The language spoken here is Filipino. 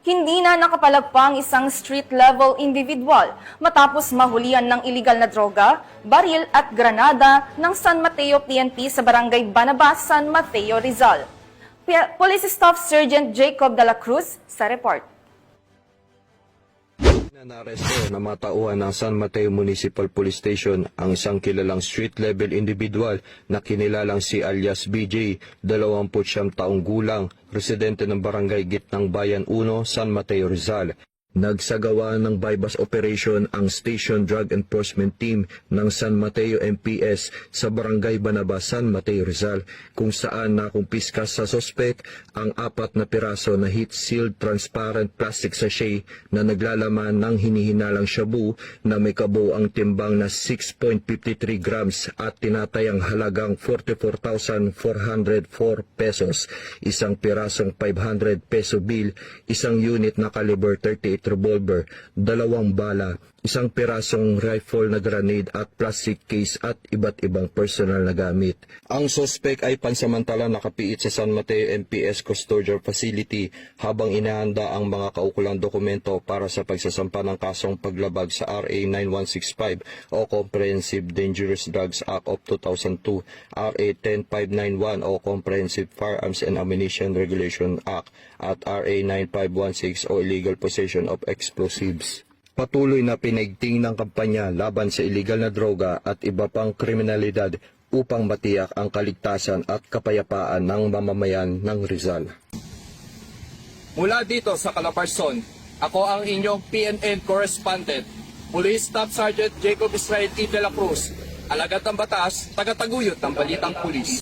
Hindi na nakapalagpang isang street-level individual matapos mahulihan ng iligal na droga, baril at granada ng San Mateo PNP sa Barangay Banabas, San Mateo, Rizal. Police Staff Sergeant Jacob de la Cruz sa report. Naresto na matauhan ng San Mateo Municipal Police Station ang isang kilalang street-level individual na kinilalang si alias BJ, 29 taong gulang, residente ng Barangay Gitnang Bayan 1, San Mateo, Rizal. Nagsagawa ng bypass operation ang Station Drug Enforcement Team ng San Mateo MPS sa Barangay Banabas, San Mateo, Rizal, kung saan nakumpiska sa sospek ang 4 na piraso na heat-sealed transparent plastic sachet na naglalaman ng hinihinalang shabu na may kabuuang timbang na 6.53 grams at tinatayang halagang 44,404 pesos, isang pirasong 500 peso bill, isang unit na caliber 38 revolver, 2 bala, isang pirasong rifle na grenade at plastic case at iba't ibang personal na gamit. Ang sospek ay pansamantala nakapiit sa San Mateo MPS Custodial Facility habang inahanda ang mga kaukulang dokumento para sa pagsasampa ng kasong paglabag sa RA 9165 o Comprehensive Dangerous Drugs Act of 2002, RA 10591 o Comprehensive Firearms and Ammunition Regulation Act at RA 9516 o Illegal Possession of Explosives. Patuloy na pinaigting ng kampanya laban sa iligal na droga at iba pang kriminalidad upang matiyak ang kaligtasan at kapayapaan ng mamamayan ng Rizal. Mula dito sa Calabarzon, ako ang inyong PNN correspondent, Police Staff Sergeant Jacob Israel E. de la Cruz, alagad ng batas, tagataguyod ng balitang pulis.